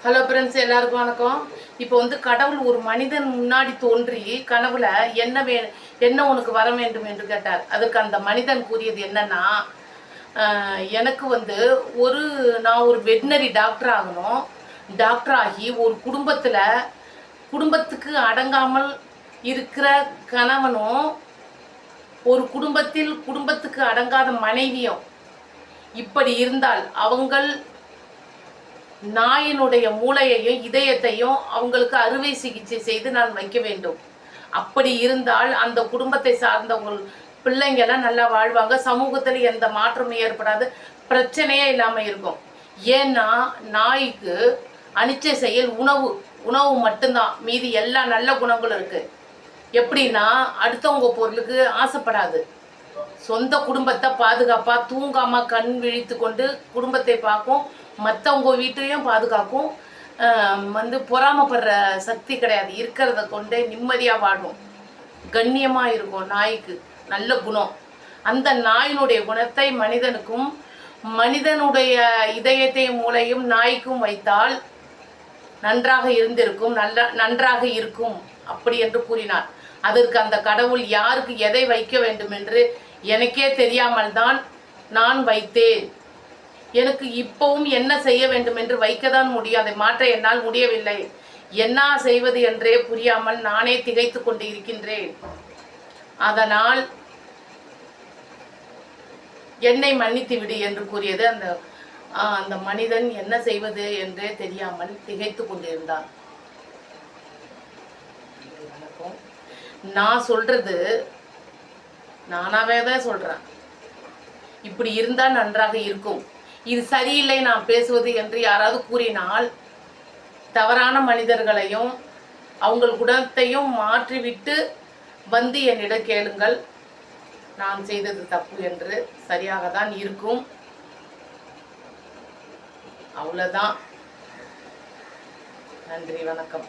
Hello friends, எல்லாருக்கும் வணக்கம். இப்போ கடவுள் ஒரு மனிதன் முன்னாடி தோன்றி கனவுல என்ன உனக்கு வர வேண்டும் என்று கேட்டார். அதுக்கு அந்த மனிதன் கூறியது என்னன்னா, எனக்கு நான் ஒரு வெட்னரி டாக்டர் ஆகணும். டாக்டர் ஆகி ஒரு குடும்பத்துக்கு அடங்காமல் இருக்கிற கணவனும், ஒரு குடும்பத்துக்கு அடங்காத மனைவியும் இப்படி இருந்தால் அவங்கள் நாயினுடைய மூளையையும் இதயத்தையும் அவங்களுக்கு அறுவை சிகிச்சை செய்து நான் வைக்க வேண்டும். அப்படி இருந்தால் அந்த குடும்பத்தை சார்ந்தவங்க பிள்ளைங்கெல்லாம் நல்லா வாழ்வாங்க. சமூகத்தில் எந்த மாற்றமும் ஏற்படாது, பிரச்சனையே இல்லாமல் இருக்கும். ஏன்னா நாய்க்கு அனிச்சை செயல் உணவு மட்டும்தான். மீதி எல்லா நல்ல குணங்களும் இருக்கு. எப்படின்னா, அடுத்தவங்க பொருளுக்கு ஆசைப்படாது. சொந்த குடும்பத்தை பாதுகாப்பாக தூங்காமல் கண் விழித்து கொண்டு குடும்பத்தை பார்க்கும். மற்றவங்க வீட்டையும் பாதுகாக்கும். பொறாமப்படுற சக்தி கிடையாது. இருக்கிறத கொண்டே நிம்மதியாக வாழும், கண்ணியமாக இருக்கும். நாய்க்கு நல்ல குணம். அந்த நாயினுடைய குணத்தை மனிதனுடைய இதயத்தையும் மூளையும் நாய்க்கும் வைத்தால் நன்றாக இருக்கும் அப்படி என்று கூறினார். அதற்கு அந்த கடவுள் யாருக்கு எதை வைக்க வேண்டும் என்று எனக்கே தெரியாமல் தான் நான் வைத்தேன். எனக்கு இப்பவும் என்ன செய்ய வேண்டும் என்று வைக்கத்தான் முடியும். அதை மாற்ற என்னால் முடியவில்லை. என்ன செய்வது என்றே புரியாமல் நானே திகைத்து கொண்டு இருக்கின்றேன். அதனால் என்னை மன்னித்து விடு என்று கூறியது. அந்த மனிதன் என்ன செய்வது என்றே தெரியாமல் திகைத்து கொண்டிருந்தான். நான் சொல்றது நானாவே தான் சொல்றேன். இப்படி இருந்தால் நன்றாக இருக்கும், இது சரியில்லை நான் பேசுவது என்று யாராவது கூறினால், தவறான மனிதர்களையும் அவங்கள் குணத்தையும் மாற்றிவிட்டு என்னிடம் கேளுங்கள். நான் செய்தது தப்பு என்று சரியாக தான் இருக்கும். அவ்வளவுதான். நன்றி, வணக்கம்.